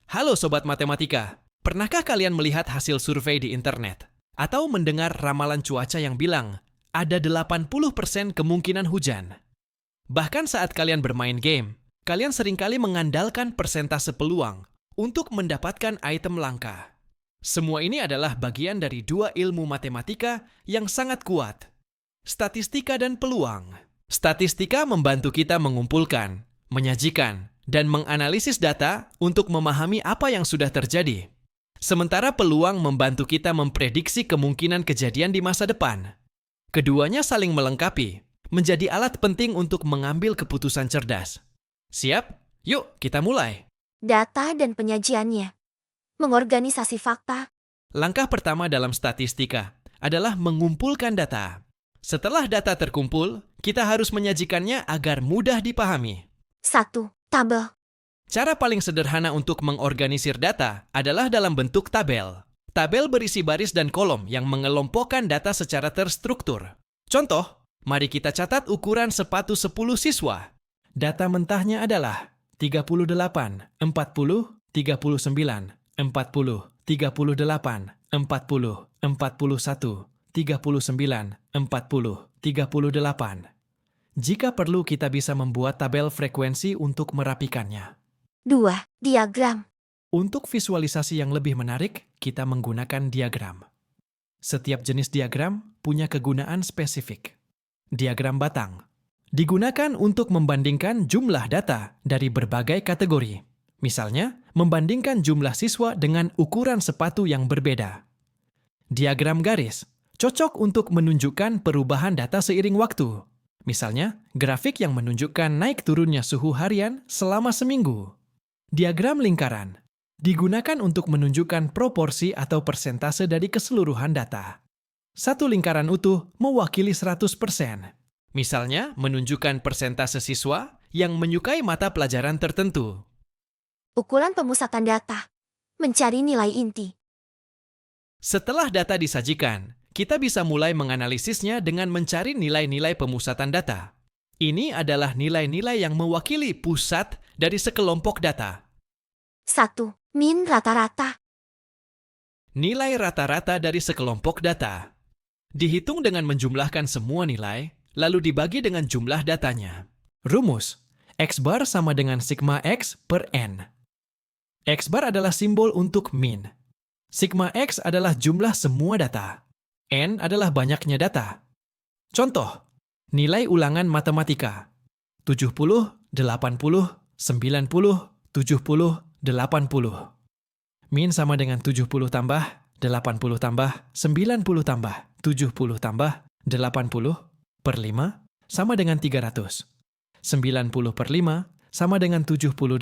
Halo Sobat Matematika, pernahkah kalian melihat hasil survei di internet? Atau mendengar ramalan cuaca yang bilang, ada 80% kemungkinan hujan? Bahkan saat kalian bermain game, kalian seringkali mengandalkan persentase peluang untuk mendapatkan item langka. Semua ini adalah bagian dari dua ilmu matematika yang sangat kuat, statistika dan peluang. Statistika membantu kita mengumpulkan, menyajikan, dan menganalisis data untuk memahami apa yang sudah terjadi. Sementara peluang membantu kita memprediksi kemungkinan kejadian di masa depan. Keduanya saling melengkapi, menjadi alat penting untuk mengambil keputusan cerdas. Siap? Yuk, kita mulai. Data dan penyajiannya. Mengorganisasi fakta. Langkah pertama dalam statistika adalah mengumpulkan data. Setelah data terkumpul, kita harus menyajikannya agar mudah dipahami. 1. Tabel. Cara paling sederhana untuk mengorganisir data adalah dalam bentuk tabel. Tabel berisi baris dan kolom yang mengelompokkan data secara terstruktur. Contoh, mari kita catat ukuran sepatu 10 siswa. Data mentahnya adalah 38, 40, 39, 40, 38, 40, 41, 39, 40, 38. Jika perlu, kita bisa membuat tabel frekuensi untuk merapikannya. 2. Diagram. Untuk visualisasi yang lebih menarik, kita menggunakan diagram. Setiap jenis diagram punya kegunaan spesifik. Diagram batang digunakan untuk membandingkan jumlah data dari berbagai kategori. Misalnya, membandingkan jumlah siswa dengan ukuran sepatu yang berbeda. Diagram garis cocok untuk menunjukkan perubahan data seiring waktu. Misalnya, grafik yang menunjukkan naik turunnya suhu harian selama seminggu. Diagram lingkaran digunakan untuk menunjukkan proporsi atau persentase dari keseluruhan data. Satu lingkaran utuh mewakili 100%. Misalnya, menunjukkan persentase siswa yang menyukai mata pelajaran tertentu. Ukuran pemusatan data. Mencari nilai inti. Setelah data disajikan, kita bisa mulai menganalisisnya dengan mencari nilai-nilai pemusatan data. Ini adalah nilai-nilai yang mewakili pusat dari sekelompok data. 1. Min rata-rata. Nilai rata-rata dari sekelompok data dihitung dengan menjumlahkan semua nilai, lalu dibagi dengan jumlah datanya. Rumus, X bar sama dengan sigma X per N. X bar adalah simbol untuk min. Sigma X adalah jumlah semua data. N adalah banyaknya data. Contoh, nilai ulangan matematika 70, 80, 90, 70, 80. Min sama dengan 70 tambah 80 tambah 90 tambah 70 tambah 80 per 5 sama dengan 300. 90 per 5 sama dengan 78.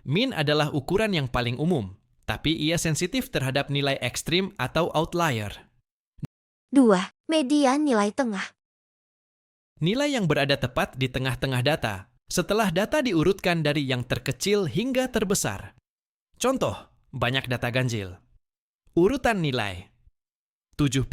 Min adalah ukuran yang paling umum, tapi ia sensitif terhadap nilai ekstrim atau outlier. 2. Median nilai tengah. Nilai yang berada tepat di tengah-tengah data, setelah data diurutkan dari yang terkecil hingga terbesar. Contoh, banyak data ganjil. Urutan nilai 70,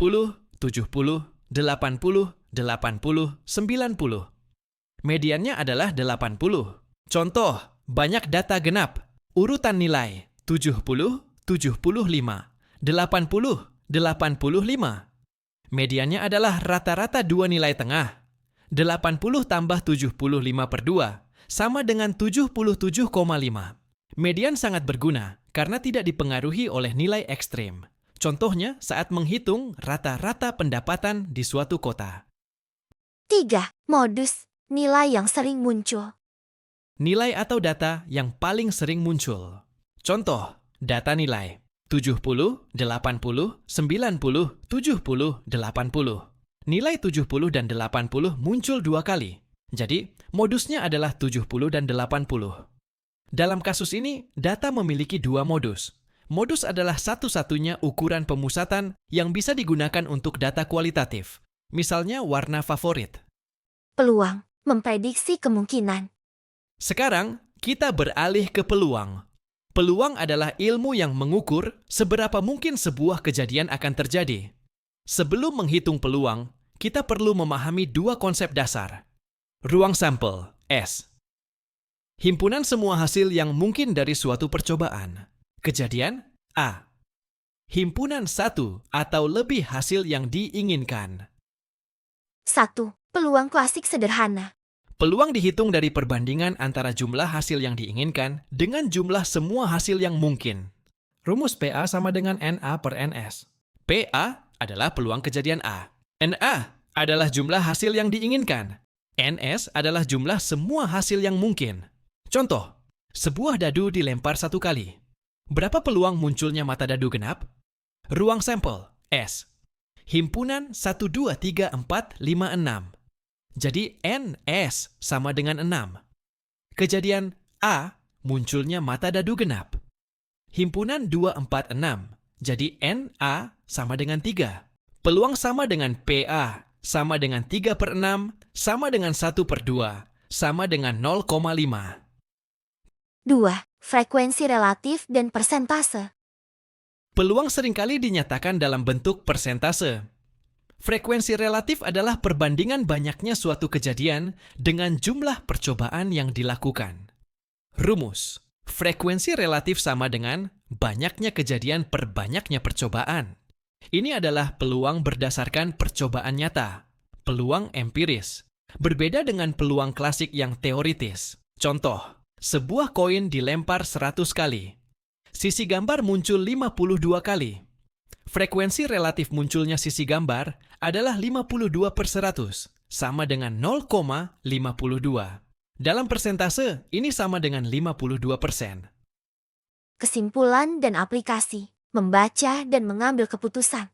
70, 80, 80, 90. Mediannya adalah 80. Contoh, banyak data genap. Urutan nilai 70, 75, 80, 85. Mediannya adalah rata-rata dua nilai tengah. 80 tambah 75 per 2 sama dengan 77,5. Median sangat berguna karena tidak dipengaruhi oleh nilai ekstrim. Contohnya saat menghitung rata-rata pendapatan di suatu kota. 3. Modus. Nilai yang sering muncul. Nilai atau data yang paling sering muncul. Contoh, data nilai 70, 80, 90, 70, 80. Nilai 70 dan 80 muncul dua kali. Jadi, modusnya adalah 70 dan 80. Dalam kasus ini, data memiliki dua modus. Modus adalah satu-satunya ukuran pemusatan yang bisa digunakan untuk data kualitatif. Misalnya warna favorit. Peluang. Memprediksi kemungkinan. Sekarang, kita beralih ke peluang. Peluang adalah ilmu yang mengukur seberapa mungkin sebuah kejadian akan terjadi. Sebelum menghitung peluang, kita perlu memahami dua konsep dasar. Ruang sampel, S, Himpunan semua hasil yang mungkin dari suatu percobaan. Kejadian A. Himpunan satu atau lebih hasil yang diinginkan. 1. Peluang klasik sederhana. Peluang dihitung dari perbandingan antara jumlah hasil yang diinginkan dengan jumlah semua hasil yang mungkin. Rumus PA sama dengan NA per NS. PA adalah peluang kejadian A. NA adalah jumlah hasil yang diinginkan. NS adalah jumlah semua hasil yang mungkin. Contoh, sebuah dadu dilempar 1 kali. Berapa peluang munculnya mata dadu genap? Ruang sampel, S. Himpunan 1, 2, 3, 4, 5, 6. Jadi NS sama dengan 6. Kejadian A, munculnya mata dadu genap. Himpunan 2, 4, 6. Jadi NA sama dengan 3. Peluang sama dengan PA, sama dengan 3 per 6, sama dengan 1 per 2, sama dengan 0,5. 2. Frekuensi relatif dan persentase. Peluang seringkali dinyatakan dalam bentuk persentase. Frekuensi relatif adalah perbandingan banyaknya suatu kejadian dengan jumlah percobaan yang dilakukan. Rumus: frekuensi relatif sama dengan banyaknya kejadian per banyaknya percobaan. Ini adalah peluang berdasarkan percobaan nyata, peluang empiris. Berbeda dengan peluang klasik yang teoritis. Contoh, sebuah koin dilempar 100 kali. Sisi gambar muncul 52 kali. Frekuensi relatif munculnya sisi gambar adalah 52 per 100, sama dengan 0,52. Dalam persentase, ini sama dengan 52%. Kesimpulan dan aplikasi. Membaca dan mengambil keputusan.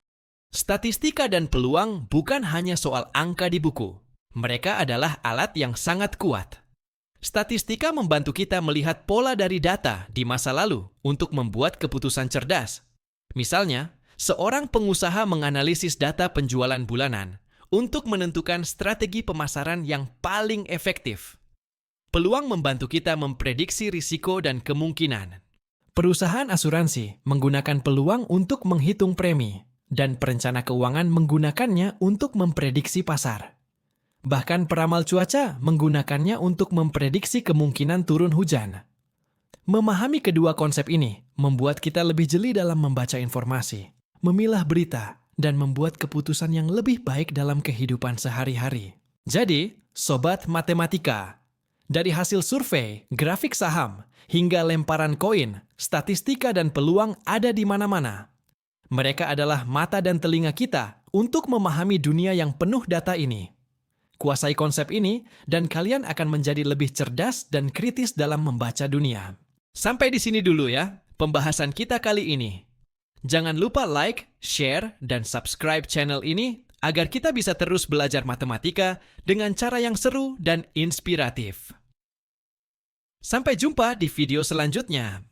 Statistika dan peluang bukan hanya soal angka di buku. Mereka adalah alat yang sangat kuat. Statistika membantu kita melihat pola dari data di masa lalu untuk membuat keputusan cerdas. Misalnya, seorang pengusaha menganalisis data penjualan bulanan untuk menentukan strategi pemasaran yang paling efektif. Peluang membantu kita memprediksi risiko dan kemungkinan. Perusahaan asuransi menggunakan peluang untuk menghitung premi, dan perencana keuangan menggunakannya untuk memprediksi pasar. Bahkan peramal cuaca menggunakannya untuk memprediksi kemungkinan turun hujan. Memahami kedua konsep ini membuat kita lebih jeli dalam membaca informasi, memilah berita, dan membuat keputusan yang lebih baik dalam kehidupan sehari-hari. Jadi, Sobat Matematika, dari hasil survei, grafik saham, hingga lemparan koin, statistika dan peluang ada di mana-mana. Mereka adalah mata dan telinga kita untuk memahami dunia yang penuh data ini. Kuasai konsep ini, dan kalian akan menjadi lebih cerdas dan kritis dalam membaca dunia. Sampai di sini dulu ya, pembahasan kita kali ini. Jangan lupa like, share, dan subscribe channel ini agar kita bisa terus belajar matematika dengan cara yang seru dan inspiratif. Sampai jumpa di video selanjutnya.